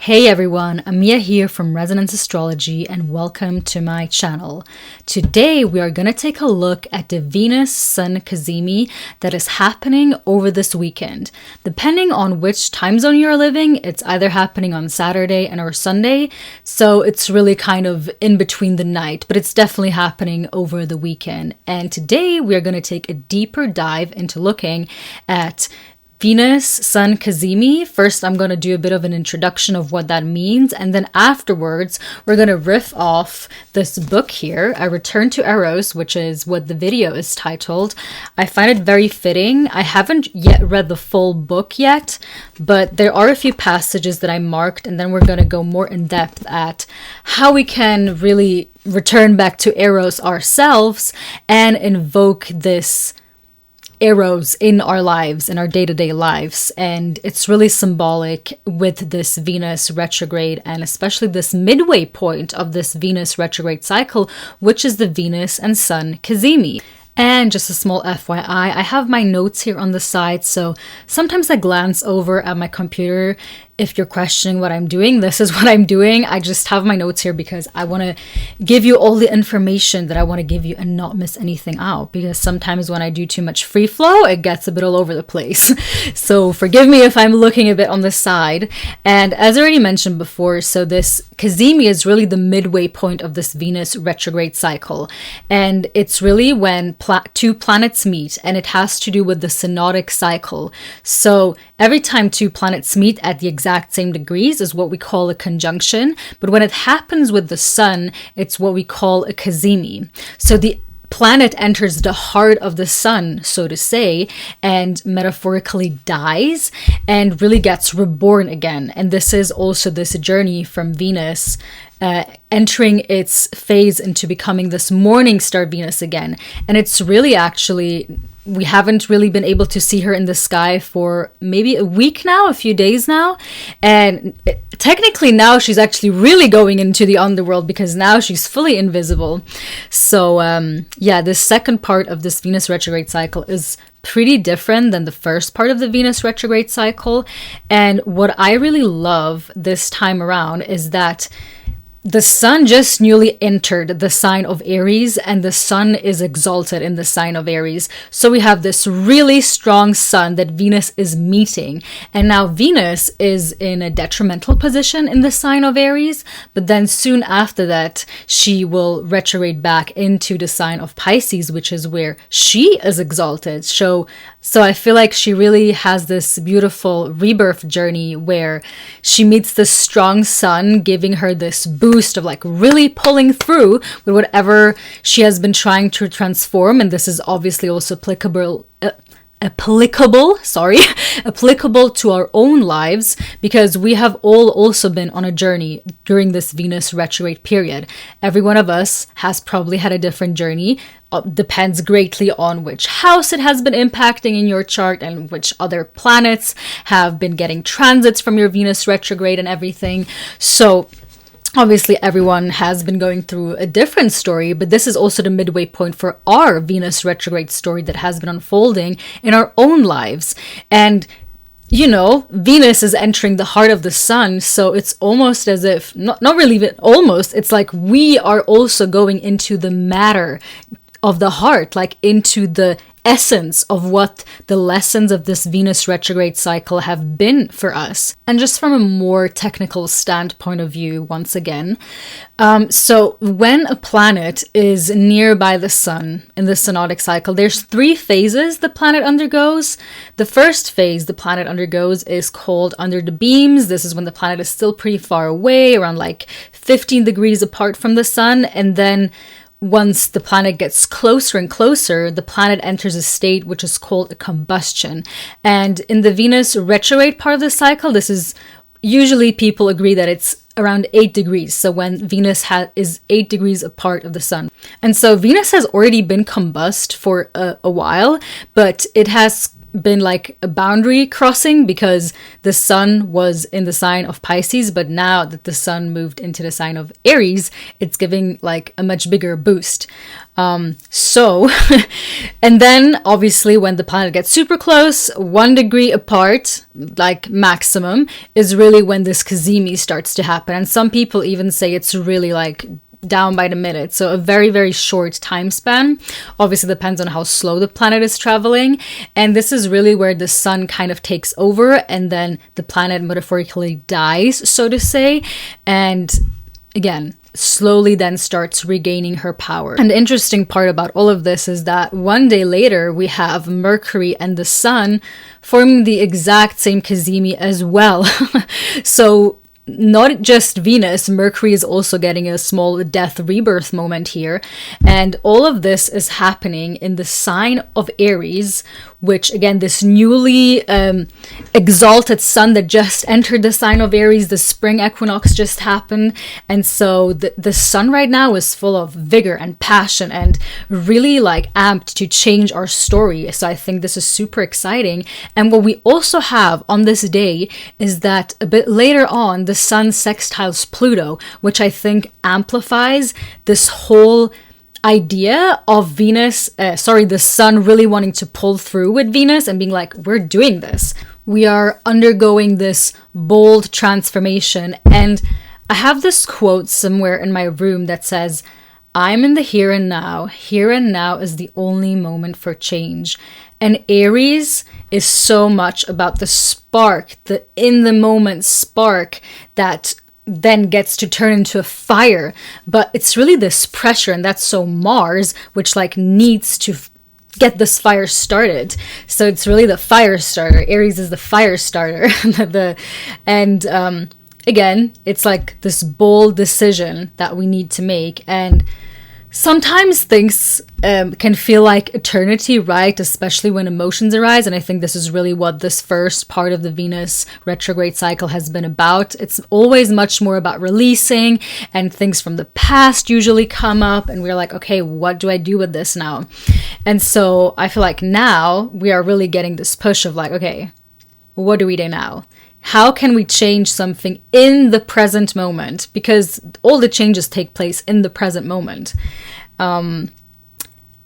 Hey everyone, Amia here from Resonance Astrology and welcome to my channel. Today we are going to take a look at the Venus-Sun Cazimi that is happening over this weekend. Depending on which time zone you're living, it's either happening on Saturday and or Sunday, so it's really kind of in between the night, but it's definitely happening over the weekend. And today we are going to take a deeper dive into looking at Venus-Sun Cazimi. First, I'm going to do a bit of an introduction of what that means, and then afterwards, we're going to riff off this book here, A Return to Eros, which is what the video is titled. I find it very fitting. I haven't yet read the full book yet, but there are a few passages that I marked, and then we're going to go more in depth at how we can really return back to Eros ourselves and invoke this Eros in our lives, in our day-to-day lives. And it's really symbolic with this Venus retrograde, and especially this midway point of this Venus retrograde cycle, which is the Venus and Sun Cazimi. And just a small FYI, I have my notes here on the side, so sometimes I glance over at my computer. If you're questioning what I'm doing, this is what I'm doing. I just have my notes here because I want to give you all the information that I want to give you and not miss anything out, because sometimes when I do too much free flow, it gets a bit all over the place. So forgive me if I'm looking a bit on the side. And as I already mentioned before, so this Cazimi is really the midway point of this Venus retrograde cycle. And it's really when two planets meet, and it has to do with the synodic cycle. So every time two planets meet at the exact same degrees is what we call a conjunction, but when it happens with the sun, it's what we call a Cazimi. So the planet enters the heart of the sun, so to say, and metaphorically dies and really gets reborn again. And this is also this journey from Venus entering its phase into becoming this morning star Venus again. And it's really actually, we haven't really been able to see her in the sky for maybe a week now, a few days now. And technically now she's actually really going into the underworld, because now she's fully invisible. So yeah, this second part of this Venus retrograde cycle is pretty different than the first part of the Venus retrograde cycle. And what I really love this time around is that the sun just newly entered the sign of Aries, and the sun is exalted in the sign of Aries. So we have this really strong sun that Venus is meeting. And now Venus is in a detrimental position in the sign of Aries, but then soon after that, she will retrograde back into the sign of Pisces, which is where she is exalted. So I feel like she really has this beautiful rebirth journey where she meets this strong sun, giving her this boost of like really pulling through with whatever she has been trying to transform. And this is obviously also applicable to our own lives, because we have all also been on a journey during this Venus retrograde period. Every one of us has probably had a different journey. Depends greatly on which house it has been impacting in your chart and which other planets have been getting transits from your Venus retrograde and everything. So obviously, everyone has been going through a different story, but this is also the midway point for our Venus retrograde story that has been unfolding in our own lives. And, you know, Venus is entering the heart of the sun, so it's almost as if, not really, but almost, it's like we are also going into the matter of the heart, like into the essence of what the lessons of this Venus retrograde cycle have been for us. And just from a more technical standpoint of view, once again, so when a planet is nearby the sun in the synodic cycle, there's 3 phases the planet undergoes. The first phase the planet undergoes is called under the beams. This is when the planet is still pretty far away, around like 15 degrees apart from the sun. And then once the planet gets closer and closer, the planet enters a state which is called a combustion. And in the Venus retrograde part of the cycle, this is usually people agree that it's around 8 degrees. So when Venus is 8 degrees apart of the sun. And so Venus has already been combust for a while, but it has been like a boundary crossing because the sun was in the sign of Pisces, but now that the sun moved into the sign of Aries, it's giving like a much bigger boost. So and then obviously when the planet gets super close, 1 degree apart, like maximum, is really when this Cazimi starts to happen. And some people even say it's really like down by the minute, so a very, very short time span. Obviously depends on how slow the planet is traveling, and this is really where the sun kind of takes over and then the planet metaphorically dies, so to say, and again slowly then starts regaining her power. And the interesting part about all of this is that 1 day later we have Mercury and the sun forming the exact same Cazimi as well. So not just Venus, Mercury is also getting a small death rebirth moment here. And all of this is happening in the sign of Aries, which again, this newly exalted sun that just entered the sign of Aries, the spring equinox just happened. And so the sun right now is full of vigor and passion and really like amped to change our story. So I think this is super exciting. And what we also have on this day is that a bit later on, the sun sextiles Pluto, which I think amplifies this whole idea of the sun really wanting to pull through with Venus and being like, we're doing this. We are undergoing this bold transformation. And I have this quote somewhere in my room that says, I'm in the here and now. Here and now is the only moment for change. And Aries is so much about the spark, the in the moment spark that then gets to turn into a fire. But it's really this pressure, and that's so Mars, which like needs to get this fire started. So it's really the fire starter. Aries is the fire starter. Again, it's like this bold decision that we need to make. And sometimes things can feel like eternity, right? Especially when emotions arise. And I think this is really what this first part of the Venus retrograde cycle has been about. It's always much more about releasing, and things from the past usually come up and we're like, okay, what do I do with this now? And so I feel like now we are really getting this push of like, okay, what do we do now? How can we change something in the present moment? Because all the changes take place in the present moment. Again,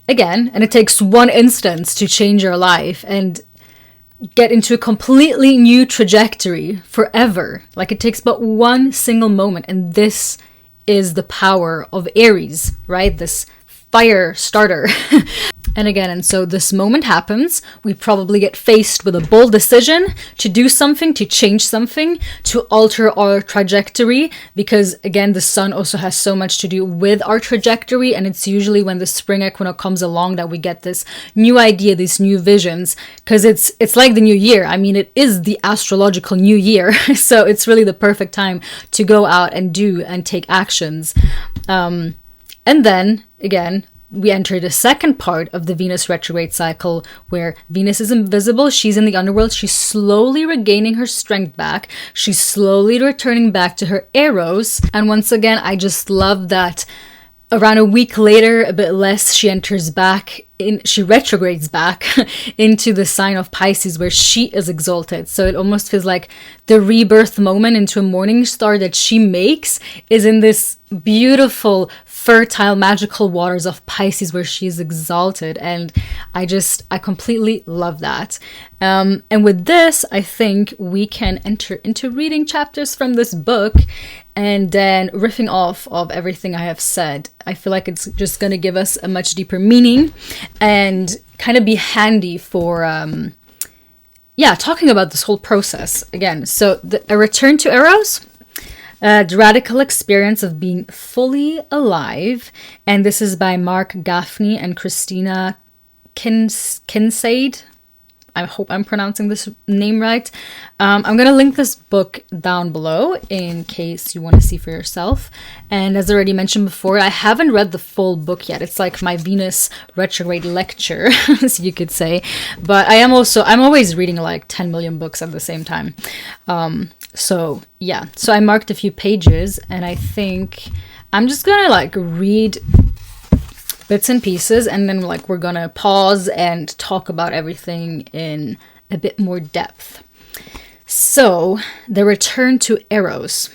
and it takes one instance to change your life and get into a completely new trajectory forever. Like it takes but one single moment. And this is the power of Aries, right? This fire starter. And so this moment happens, we probably get faced with a bold decision to do something, to change something, to alter our trajectory, because again, the sun also has so much to do with our trajectory, and it's usually when the spring equinox comes along that we get this new idea, these new visions, because it's like the new year. I mean, it is the astrological new year, so it's really the perfect time to go out and do and take actions. And then, again, we enter the second part of the Venus retrograde cycle where Venus is invisible. She's in the underworld. She's slowly regaining her strength back. She's slowly returning back to her Eros. And once again, I just love that around a week later, a bit less, she retrogrades back into the sign of Pisces where she is exalted. So it almost feels like the rebirth moment into a morning star that she makes is in this beautiful, fertile, magical waters of Pisces where she's exalted. And I completely love that. And with this, I think we can enter into reading chapters from this book and then riffing off of everything I have said. I feel like it's just going to give us a much deeper meaning and kind of be handy for talking about this whole process again. So a return to Eros, the radical experience of being fully alive, and this is by Marc, Gafni, and Kristina Kincaid. I hope I'm pronouncing this name right. I'm going to link this book down below in case you want to see for yourself. And as I already mentioned before, I haven't read the full book yet. It's like my Venus retrograde lecture, as you could say. But I'm always reading like 10 million books at the same time. So I marked a few pages, and I think I'm just going to like read bits and pieces, and then like we're gonna pause and talk about everything in a bit more depth. So, the return to Eros.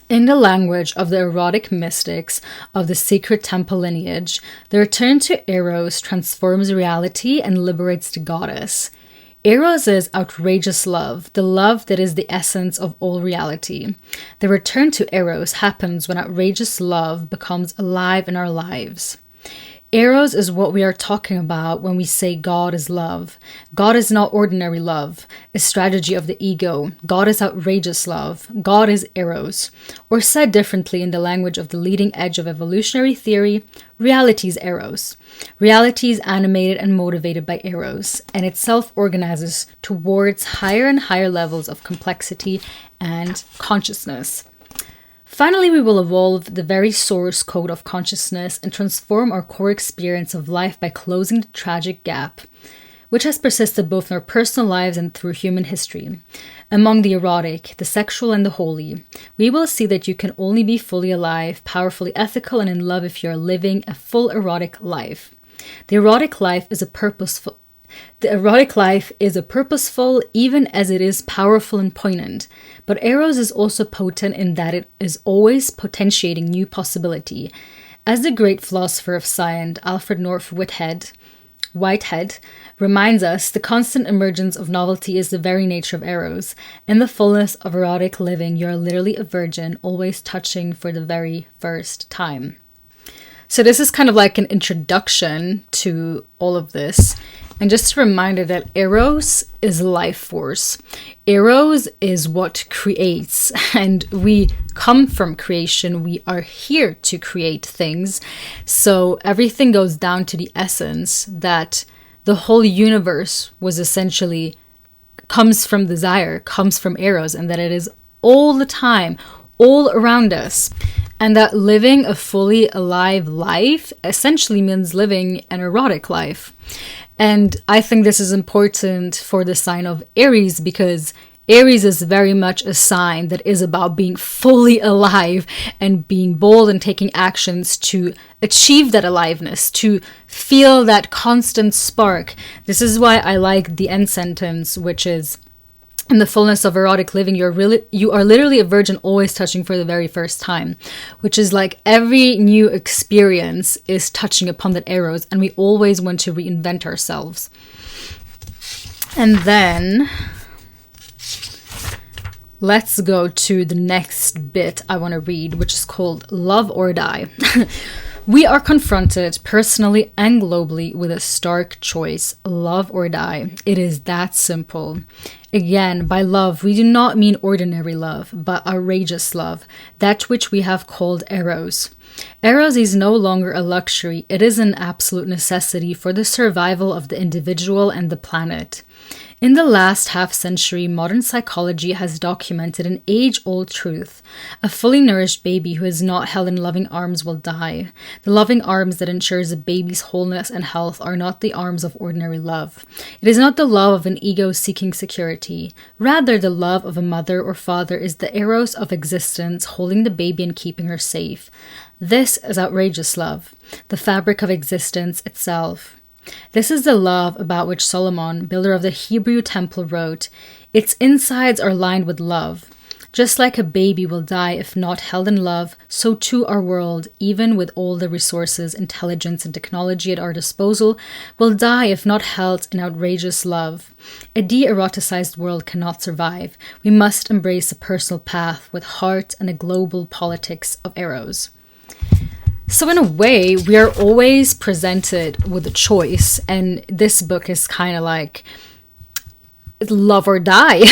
In the language of the erotic mystics of the secret temple lineage, the return to Eros transforms reality and liberates the goddess. Eros is outrageous love, the love that is the essence of all reality. The return to Eros happens when outrageous love becomes alive in our lives. Eros is what we are talking about when we say God is love. God is not ordinary love, a strategy of the ego. God is outrageous love. God is Eros. Or said differently in the language of the leading edge of evolutionary theory, reality is Eros. Reality is animated and motivated by Eros, and it self-organizes towards higher and higher levels of complexity and consciousness. Finally, we will evolve the very source code of consciousness and transform our core experience of life by closing the tragic gap, which has persisted both in our personal lives and through human history. Among the erotic, the sexual, and the holy, we will see that you can only be fully alive, powerfully ethical, and in love if you are living a full erotic life. The erotic life is purposeful, even as it is powerful and poignant. But Eros is also potent in that it is always potentiating new possibility. As the great philosopher of science, Alfred North Whitehead, reminds us, the constant emergence of novelty is the very nature of Eros. In the fullness of erotic living, you are literally a virgin, always touching for the very first time. So this is kind of like an introduction to all of this. And just a reminder that Eros is life force. Eros is what creates, and we come from creation. We are here to create things. So everything goes down to the essence that the whole universe was essentially comes from desire, comes from Eros, and that it is all the time, all around us. And that living a fully alive life essentially means living an erotic life. And I think this is important for the sign of Aries, because Aries is very much a sign that is about being fully alive and being bold and taking actions to achieve that aliveness, to feel that constant spark. This is why I like the end sentence, which is, in the fullness of erotic living, you are literally a virgin, always touching for the very first time, which is like every new experience is touching upon that Eros, and we always want to reinvent ourselves. And then let's go to the next bit I want to read, which is called Love or Die. We are confronted personally and globally with a stark choice, love or die. It is that simple. Again, by love, we do not mean ordinary love, but outrageous love, that which we have called Eros. Eros is no longer a luxury, it is an absolute necessity for the survival of the individual and the planet. In the last half-century, modern psychology has documented an age-old truth. A fully nourished baby who is not held in loving arms will die. The loving arms that ensures a baby's wholeness and health are not the arms of ordinary love. It is not the love of an ego seeking security. Rather, the love of a mother or father is the Eros of existence, holding the baby and keeping her safe. This is outrageous love, the fabric of existence itself. This is the love about which Solomon, builder of the Hebrew temple, wrote, "Its insides are lined with love. Just like a baby will die if not held in love, so too our world, even with all the resources, intelligence, and technology at our disposal, will die if not held in outrageous love. A de-eroticized world cannot survive. We must embrace a personal path with heart and a global politics of Eros." So in a way, we are always presented with a choice, and this book is kind of like love or die,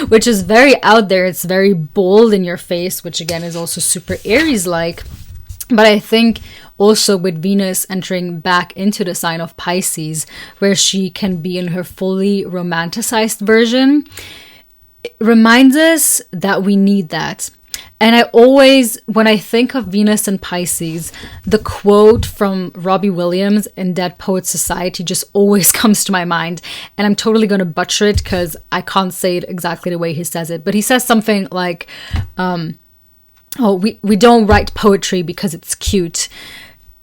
which is very out there. It's very bold in your face, which again is also super Aries-like. But I think also with Venus entering back into the sign of Pisces, where she can be in her fully romanticized version, it reminds us that we need that. And I always, when I think of Venus and Pisces, the quote from Robbie Williams in Dead Poets Society just always comes to my mind. And I'm totally going to butcher it because I can't say it exactly the way he says it. But he says something like, we don't write poetry because it's cute.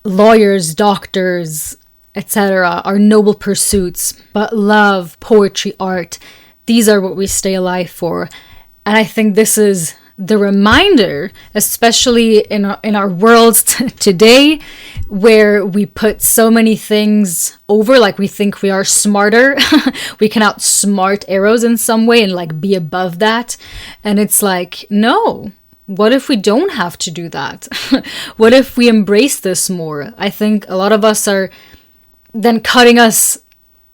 lawyers, doctors, etc. are noble pursuits, but love, poetry, art, these are what we stay alive for. And I think this is the reminder, especially in our worlds today, where we put so many things over, like we think we are smarter. We can outsmart Eros in some way and like be above that. And it's like, no, what if we don't have to do that? What if we embrace this more? I think a lot of us are then cutting us,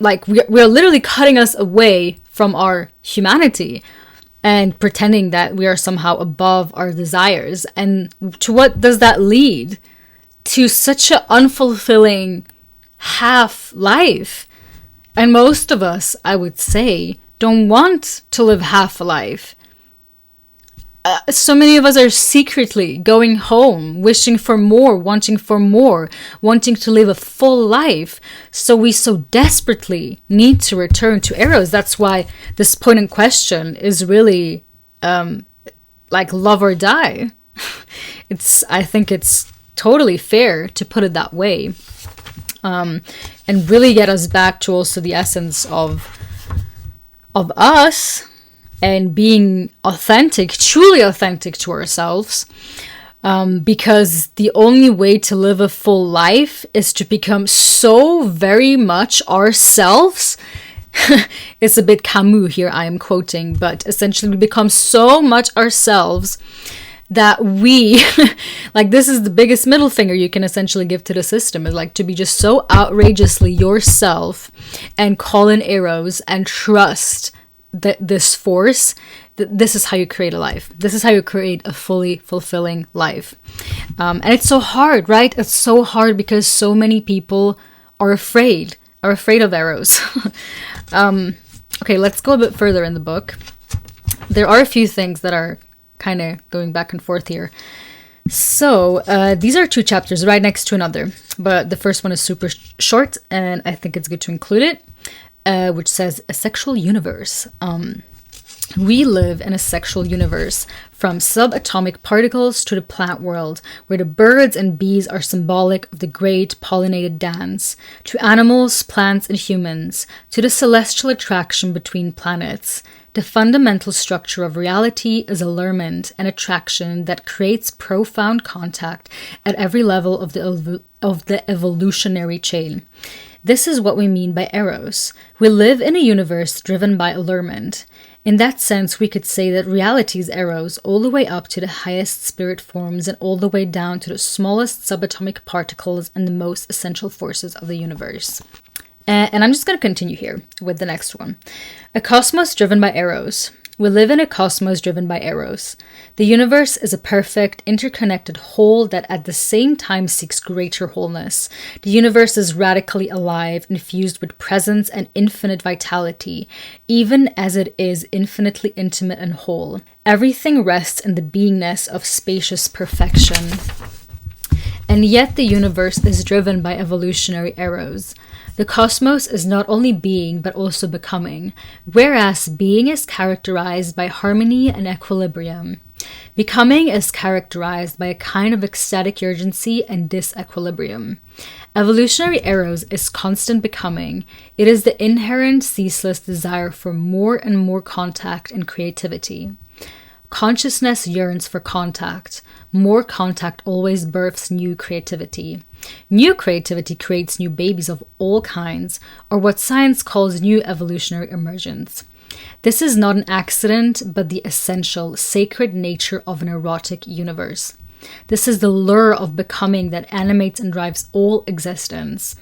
like we're literally cutting us away from our humanity and pretending that we are somehow above our desires. And to what does that lead? To such an unfulfilling half life. And most of us, I would say, don't want to live half a life. So many of us are secretly going home, wishing for more, wanting to live a full life. So we so desperately need to return to Eros. That's why this poignant question is really like love or die. I think it's totally fair to put it that way, and really get us back to also the essence of us. And being authentic, truly authentic to ourselves, because the only way to live a full life is to become so very much ourselves. It's a bit Camus here, I am quoting, but essentially we become so much ourselves that we, like this is the biggest middle finger you can essentially give to the system, is like to be just so outrageously yourself and call in Eros and trust this force. This is how you create a life. This is how you create a fully fulfilling life. And it's so hard, right? It's so hard because so many people are afraid of Eros. Okay, let's go a bit further in the book. There are a few things that are kind of going back and forth here. So these are 2 chapters right next to another, but the first one is super short and I think it's good to include it. Which says a sexual universe. We live in a sexual universe, from subatomic particles to the plant world, where the birds and bees are symbolic of the great pollinated dance, to animals, plants, and humans, to the celestial attraction between planets. The fundamental structure of reality is allurement and attraction that creates profound contact at every level of the evolutionary chain. This is what we mean by Eros. We live in a universe driven by allurement. In that sense, we could say that reality is Eros all the way up to the highest spirit forms and all the way down to the smallest subatomic particles and the most essential forces of the universe. And I'm just going to continue here with the next one. A cosmos driven by Eros. We live in a cosmos driven by Eros. The universe is a perfect, interconnected whole that at the same time seeks greater wholeness. The universe is radically alive, infused with presence and infinite vitality, even as it is infinitely intimate and whole. Everything rests in the beingness of spacious perfection. And yet the universe is driven by evolutionary Eros. The cosmos is not only being, but also becoming, whereas being is characterized by harmony and equilibrium. Becoming is characterized by a kind of ecstatic urgency and disequilibrium. Evolutionary Eros is constant becoming. It is the inherent, ceaseless desire for more and more contact and creativity. Consciousness yearns for contact. More contact always births new creativity. New creativity creates new babies of all kinds, or what science calls new evolutionary emergence. This is not an accident, but the essential, sacred nature of an erotic universe. This is the lure of becoming that animates and drives all existence.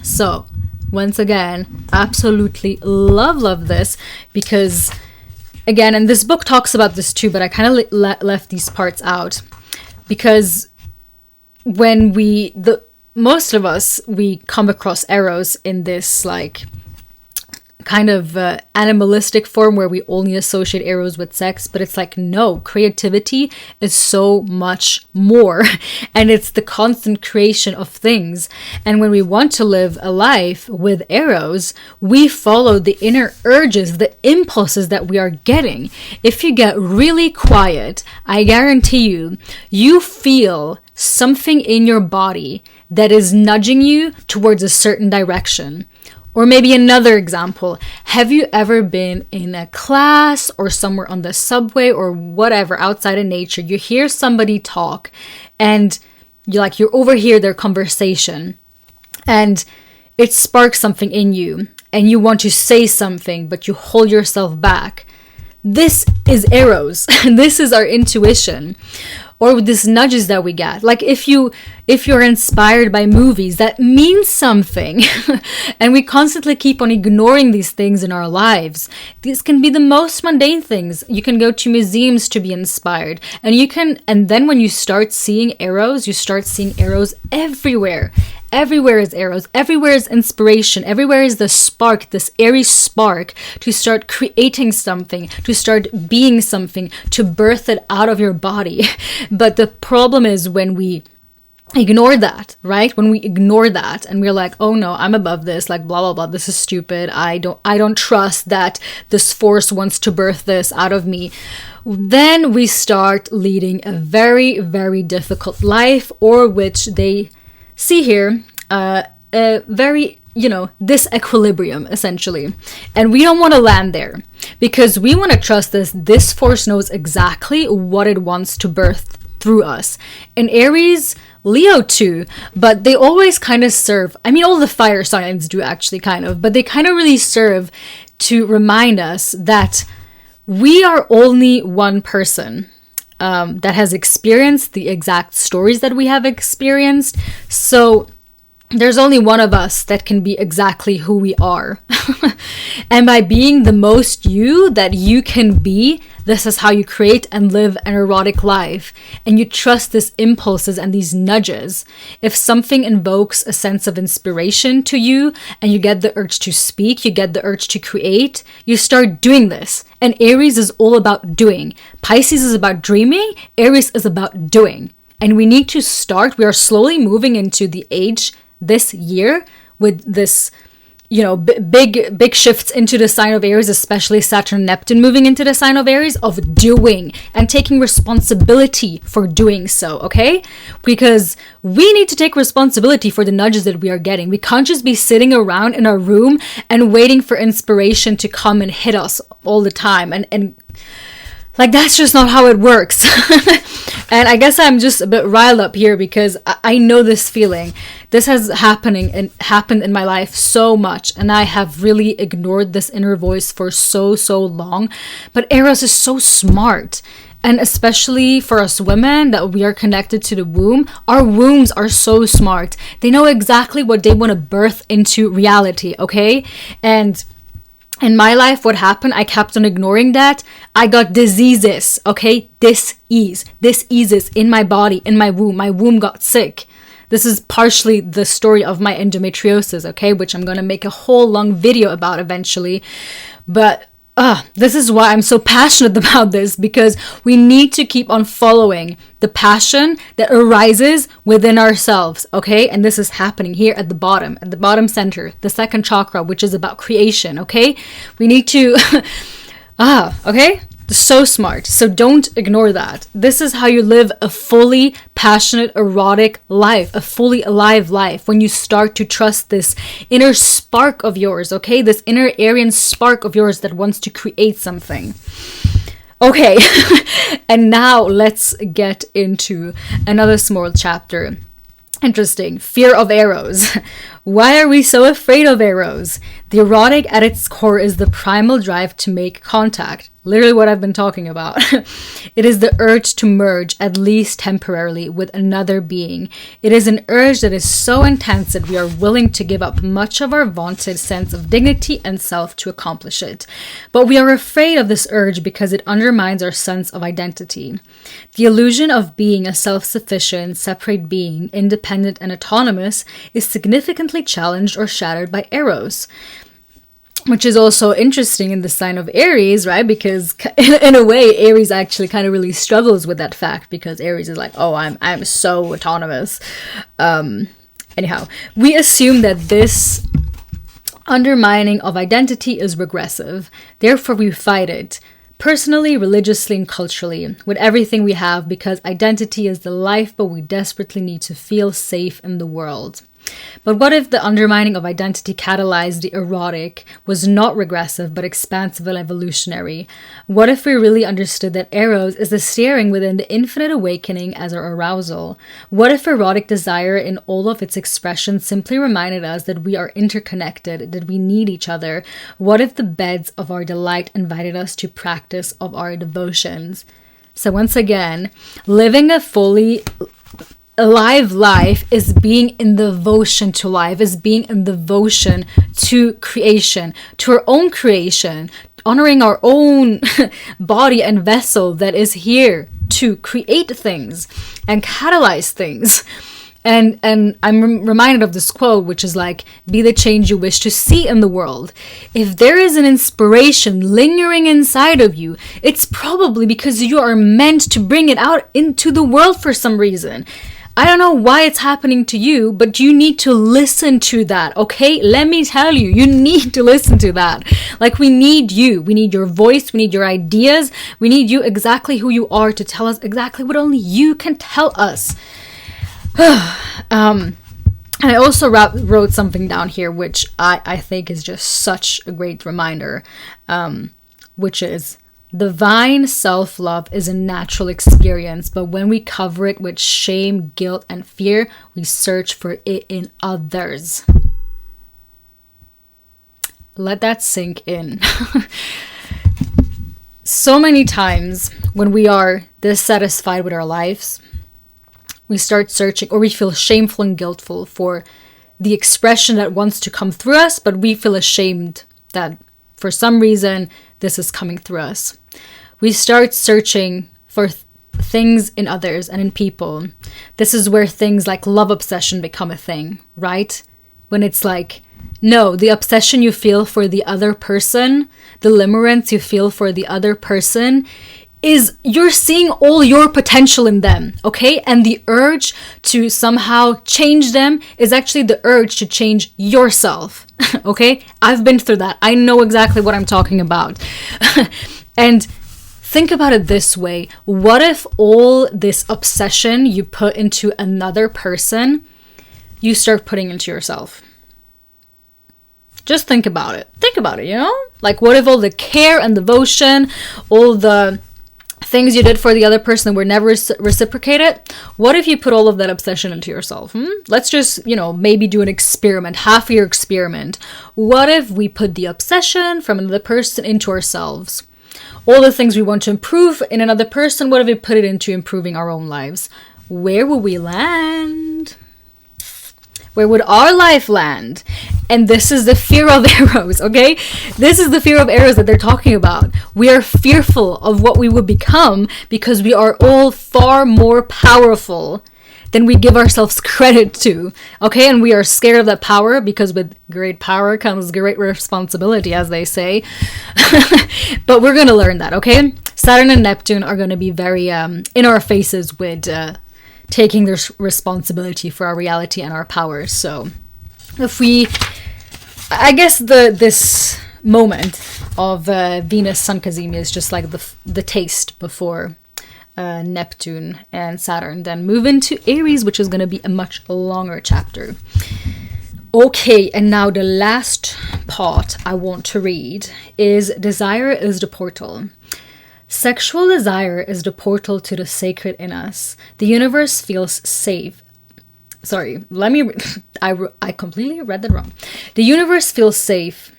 So, once again, absolutely love this, because again, and this book talks about this too, but I kind of left these parts out because when most of us, we come across Eros in this like kind of animalistic form where we only associate Eros with sex, but it's like, no, creativity is so much more, and it's the constant creation of things. And when we want to live a life with Eros, we follow the inner urges, the impulses that we are getting. If you get really quiet, I guarantee you, you feel something in your body that is nudging you towards a certain direction. Or maybe another example, have you ever been in a class or somewhere on the subway or whatever outside in nature, you hear somebody talk and you overhear their conversation and it sparks something in you and you want to say something but you hold yourself back. This is Eros. This is our intuition. Or these nudges that we get. Like if you're inspired by movies, that means something. And we constantly keep on ignoring these things in our lives. These can be the most mundane things. You can go to museums to be inspired. And then when you start seeing Eros, you start seeing Eros everywhere. Everywhere is Eros. Everywhere is inspiration. Everywhere is the spark, this airy spark to start creating something, to start being something, to birth it out of your body. But the problem is when we ignore that, right? When we ignore that and we're like, oh no, I'm above this, like blah, blah, blah. This is stupid. I don't trust that this force wants to birth this out of me. Then we start leading a very, very difficult life, or which they see here, a very, disequilibrium essentially. And we don't want to land there because we want to trust this force knows exactly what it wants to birth through us. And Aries, Leo too, but they always kind of serve, all the fire signs do actually kind of, but they kind of really serve to remind us that we are only one person that has experienced the exact stories that we have experienced. So there's only one of us that can be exactly who we are. And by being the most you that you can be, this is how you create and live an erotic life. And you trust these impulses and these nudges. If something invokes a sense of inspiration to you and you get the urge to speak, you get the urge to create, you start doing this. And Aries is all about doing. Pisces is about dreaming. Aries is about doing. And we need to start, we are slowly moving into the age this year with this, big shifts into the sign of Aries, especially Saturn, Neptune moving into the sign of Aries, of doing and taking responsibility for doing so, okay? Because we need to take responsibility for the nudges that we are getting. We can't just be sitting around in our room and waiting for inspiration to come and hit us all the time. And like, that's just not how it works. And I guess I'm just a bit riled up here because I know this feeling. This has happened in my life so much, and I have really ignored this inner voice for so long. But Eros is so smart. And especially for us women that we are connected to the womb, our wombs are so smart. They know exactly what they want to birth into reality, okay? And in my life, what happened, I kept on ignoring that. I got diseases, okay? Diseases in my body, in my womb. My womb got sick. This is partially the story of my endometriosis, okay? Which I'm going to make a whole long video about eventually. But this is why I'm so passionate about this, because we need to keep on following the passion that arises within ourselves, okay? And this is happening here at the bottom center, the second chakra, which is about creation, okay? We need to, okay? So smart. So don't ignore that. This is how you live a fully passionate, erotic life, a fully alive life, when you start to trust this inner spark of yours, okay? This inner Aryan spark of yours that wants to create something. Okay, and now let's get into another small chapter. Interesting. Fear of Eros. Why are we so afraid of Eros? The erotic at its core is the primal drive to make contact. Literally what I've been talking about. It is the urge to merge, at least temporarily, with another being. It is an urge that is so intense that we are willing to give up much of our vaunted sense of dignity and self to accomplish it. But we are afraid of this urge because it undermines our sense of identity. The illusion of being a self-sufficient, separate being, independent and autonomous, is significantly challenged or shattered by Eros. which is also interesting in the sign of Aries, right? Because in a way, Aries actually kind of really struggles with that fact, because Aries is like, oh, I'm so autonomous. Anyhow, we assume that this undermining of identity is regressive. Therefore, we fight it. Personally, religiously, and culturally, with everything we have, because identity is the life, but we desperately need to feel safe in the world. But what if the undermining of identity catalyzed the erotic was not regressive but expansive and evolutionary? What if we really understood that Eros is the steering within the infinite awakening as our arousal? What if erotic desire in all of its expression simply reminded us that we are interconnected, that we need each other? What if the beds of our delight invited us to practice of our devotions? So once again, living a fully alive life is being in devotion to life, is being in devotion to creation, to our own creation, honoring our own body and vessel that is here to create things and catalyze things. And I'm reminded of this quote, which is like, be the change you wish to see in the world. If there is an inspiration lingering inside of you, it's probably because you are meant to bring it out into the world for some reason. I don't know why it's happening to you, but you need to listen to that, okay? Let me tell you, you need to listen to that. Like, we need you. We need your voice. We need your ideas. We need you exactly who you are to tell us exactly what only you can tell us. And I also wrote something down here, which I think is just such a great reminder, which is, divine self-love is a natural experience, but when we cover it with shame, guilt, and fear, we search for it in others. Let that sink in. So many times when we are dissatisfied with our lives, we start searching, or we feel shameful and guiltful for the expression that wants to come through us, but we feel ashamed that for some reason this is coming through us. We start searching for things in others and in people. This is where things like love obsession become a thing, right? When it's like, no, the obsession you feel for the other person, the limerence you feel for the other person, is you're seeing all your potential in them, okay? And the urge to somehow change them is actually the urge to change yourself, okay? I've been through that. I know exactly what I'm talking about. And think about it this way. What if all this obsession you put into another person, you start putting into yourself? Just think about it. Think about it, you know? Like, what if all the care and devotion, all the things you did for the other person were never reciprocated? What if you put all of that obsession into yourself? Let's just, maybe do an experiment, half-year experiment. What if we put the obsession from another person into ourselves? All the things we want to improve in another person, what if we put it into improving our own lives? Where will we land? Where would our life land? And this is the fear of Eros, okay? This is the fear of Eros that they're talking about. We are fearful of what we would become because we are all far more powerful than we give ourselves credit to, okay? And we are scared of that power because with great power comes great responsibility, as they say. But we're going to learn that, okay? Saturn and Neptune are going to be very in our faces with taking this responsibility for our reality and our powers. So I guess this moment of Venus Sun Cazimi is just like the taste before Neptune and Saturn then move into Aries, which is going to be a much longer chapter. Okay, and now the last part I want to read is Desire is the Portal. Sexual desire is the portal to the sacred in us. The universe feels safe. Sorry, I completely read that wrong. The universe feels safe.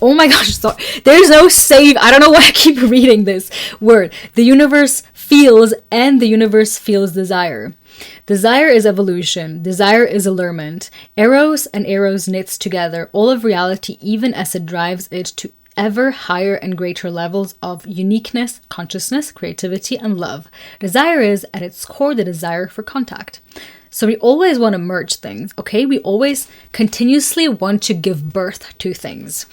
Oh my gosh, sorry. There's no safe. I don't know why I keep reading this word. The universe feels, and the universe feels desire. Desire is evolution. Desire is allurement. Eros and Eros knits together all of reality, even as it drives it to ever higher and greater levels of uniqueness, consciousness, creativity, and love. Desire is, at its core, the desire for contact. So we always want to merge things, okay? We always continuously want to give birth to things.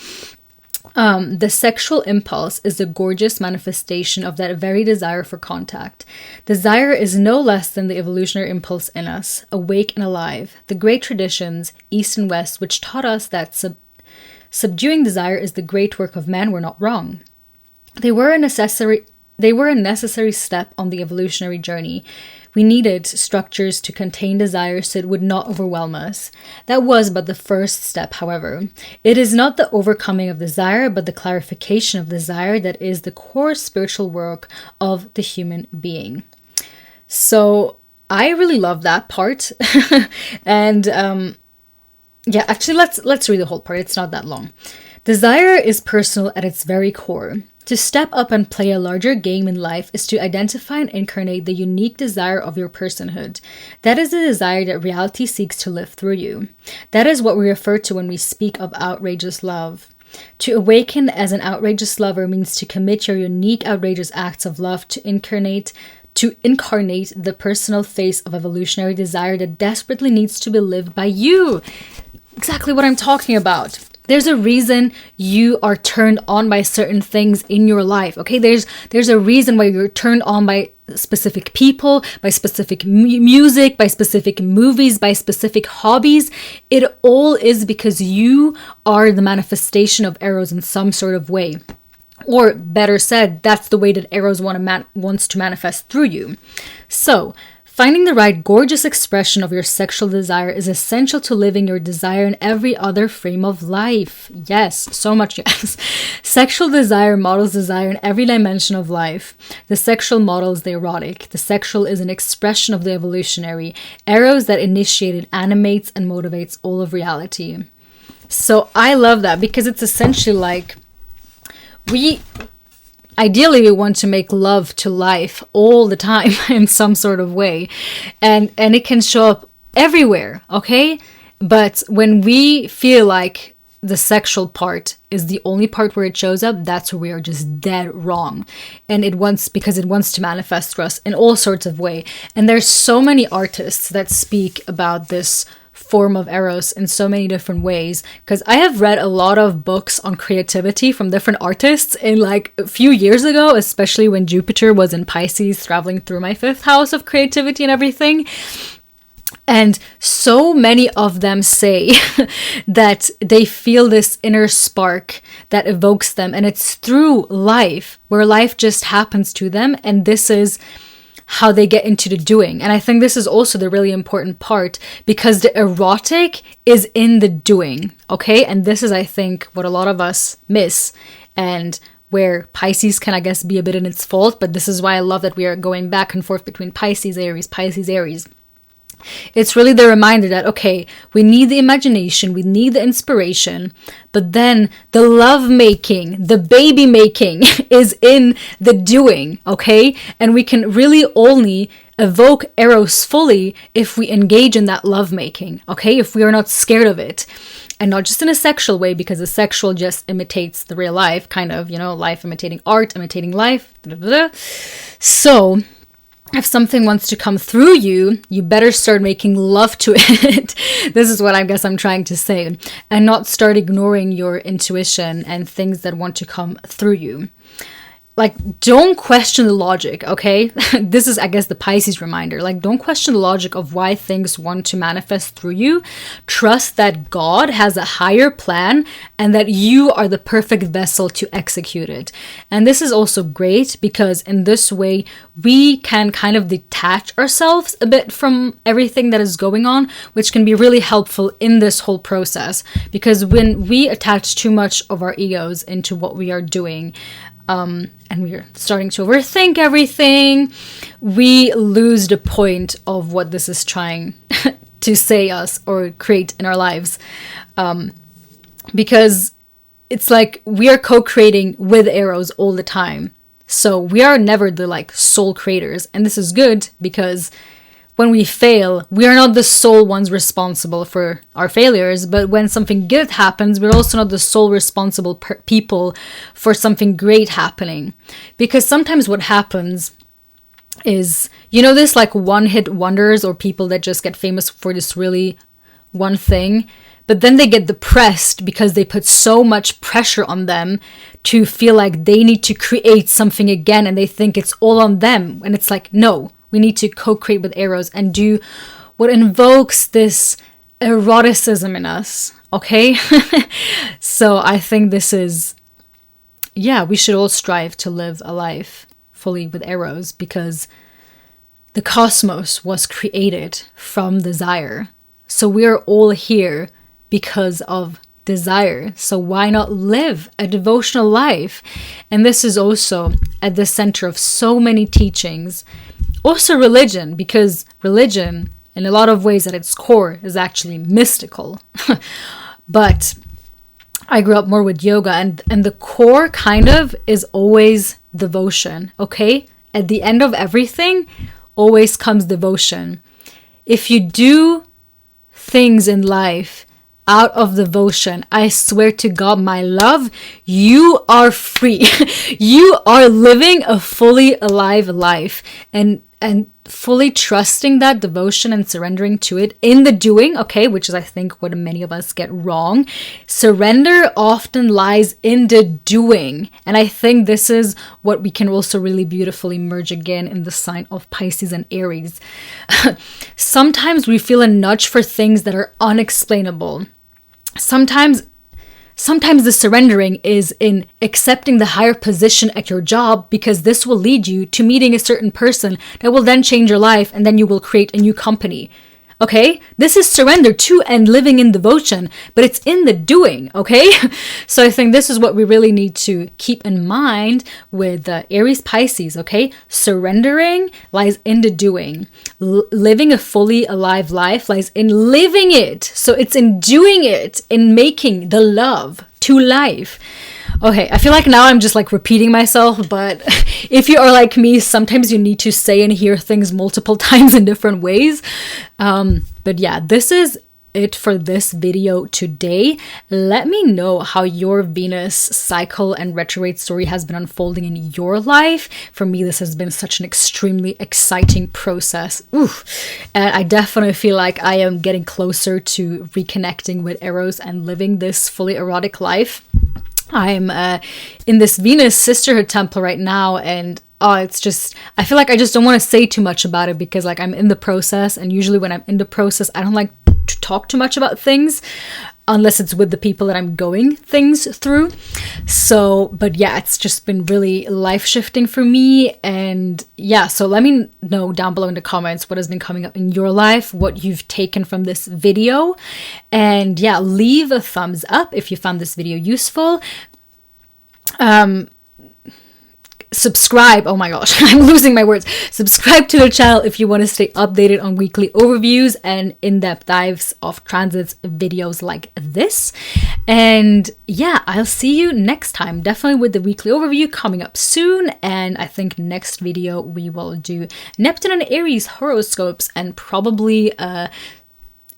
The sexual impulse is a gorgeous manifestation of that very desire for contact. Desire is no less than the evolutionary impulse in us, awake and alive. The great traditions, East and West, which taught us that subduing desire is the great work of man, were not wrong. They were a necessary step on the evolutionary journey. We needed structures to contain desire so it would not overwhelm us. That was but the first step, however. It is not the overcoming of desire, but the clarification of desire that is the core spiritual work of the human being. So I really love that part. And yeah, actually, let's read the whole part. It's not that long. Desire is personal at its very core. To step up and play a larger game in life is to identify and incarnate the unique desire of your personhood. That is the desire that reality seeks to live through you. That is what we refer to when we speak of outrageous love. To awaken as an outrageous lover means to commit your unique outrageous acts of love to incarnate the personal face of evolutionary desire that desperately needs to be lived by you. Exactly what I'm talking about. There's a reason you are turned on by certain things in your life, okay? There's a reason why you're turned on by specific people, by specific music, by specific movies, by specific hobbies. It all is because you are the manifestation of Eros in some sort of way. Or better said, that's the way that Eros wants to manifest through you. So, finding the right gorgeous expression of your sexual desire is essential to living your desire in every other frame of life. Yes, so much yes. Sexual desire models desire in every dimension of life. The sexual model is the erotic. The sexual is an expression of the evolutionary. Eros that initiated animates and motivates all of reality. So I love that because it's essentially like Ideally, we want to make love to life all the time in some sort of way. And it can show up everywhere, okay? But when we feel like the sexual part is the only part where it shows up, that's where we are just dead wrong. And because it wants to manifest for us in all sorts of ways. And there's so many artists that speak about this form of Eros in so many different ways, because I have read a lot of books on creativity from different artists in like a few years ago, especially when Jupiter was in Pisces traveling through my 5th house of creativity and everything. And so many of them say that they feel this inner spark that evokes them, and it's through life, where life just happens to them, and this is how they get into the doing. And I think this is also the really important part, because the erotic is in the doing, okay? And this is, I think, what a lot of us miss, and where Pisces can, I guess, be a bit in its fault. But this is why I love that we are going back and forth between Pisces, Aries, Pisces, Aries. It's really the reminder that, okay, we need the imagination, we need the inspiration, but then the love making, the baby making is in the doing, okay? And we can really only evoke Eros fully if we engage in that love making, okay? If we are not scared of it. And not just in a sexual way, because the sexual just imitates the real life, kind of, life imitating art, imitating life. So if something wants to come through you, you better start making love to it. This is what I guess I'm trying to say. And not start ignoring your intuition and things that want to come through you. Like, don't question the logic, okay? This is, I guess, the Pisces reminder. Like, don't question the logic of why things want to manifest through you. Trust that God has a higher plan and that you are the perfect vessel to execute it. And this is also great because in this way, we can kind of detach ourselves a bit from everything that is going on, which can be really helpful in this whole process. Because when we attach too much of our egos into what we are doing, and we're starting to overthink everything, we lose the point of what this is trying to say us or create in our lives. Because it's like we are co-creating with Eros all the time. So we are never the sole creators. And this is good because when we fail, we are not the sole ones responsible for our failures, but when something good happens, we're also not the sole responsible people for something great happening. Because sometimes what happens is, you know, this like one-hit wonders, or people that just get famous for this really one thing, but then they get depressed because they put so much pressure on them to feel like they need to create something again, and they think it's all on them. And it's like, no, we need to co-create with Eros and do what invokes this eroticism in us, okay? So I think this is, yeah, we should all strive to live a life fully with Eros, because the cosmos was created from desire. So we're all here because of desire. So why not live a devotional life? And this is also at the center of so many teachings. Also religion, because religion, in a lot of ways at its core, is actually mystical. But I grew up more with yoga, and the core kind of is always devotion, okay? At the end of everything, always comes devotion. If you do things in life out of devotion, I swear to God, my love, you are free. You are living a fully alive life, and fully trusting that devotion and surrendering to it in the doing, okay, which is I think what many of us get wrong. Surrender often lies in the doing, and I think this is what we can also really beautifully merge again in the sign of Pisces and Aries. Sometimes we feel a nudge for things that are unexplainable. Sometimes the surrendering is in accepting the higher position at your job, because this will lead you to meeting a certain person that will then change your life, and then you will create a new company. Okay? This is surrender to and living in devotion, but it's in the doing, okay? So I think this is what we really need to keep in mind with Aries Pisces, okay? Surrendering lies in the doing. Living a fully alive life lies in living it. So it's in doing it, in making the love to life. Okay, I feel like now I'm just like repeating myself, but if you are like me, sometimes you need to say and hear things multiple times in different ways. But yeah, this is it for this video today. Let me know how your Venus cycle and retrograde story has been unfolding in your life. For me, this has been such an extremely exciting process. And I definitely feel like I am getting closer to reconnecting with Eros and living this fully erotic life. I'm in this Venus sisterhood temple right now, and it's just, I feel like I just don't want to say too much about it, because like I'm in the process, and usually when I'm in the process, I don't like to talk too much about things unless it's with the people that I'm going things through. So, but yeah, it's just been really life-shifting for me. And yeah, so let me know down below in the comments what has been coming up in your life, what you've taken from this video. And yeah, leave a thumbs up if you found this video useful. Subscribe, oh my gosh, I'm losing my words. Subscribe to the channel if you want to stay updated on weekly overviews and in-depth dives of transits videos like this. And yeah, I'll see you next time, definitely with the weekly overview coming up soon. And I think next video we will do Neptune and Aries horoscopes, and probably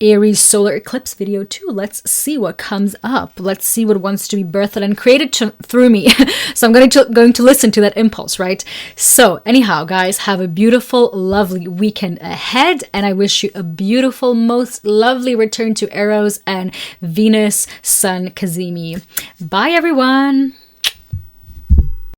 Aries solar eclipse video too. Let's see what comes up. Let's see what wants to be birthed and created through me. So I'm going to listen to that impulse, right? So anyhow, guys, have a beautiful, lovely weekend ahead, and I wish you a beautiful, most lovely return to Eros and Venus Sun Cazimi. Bye, everyone.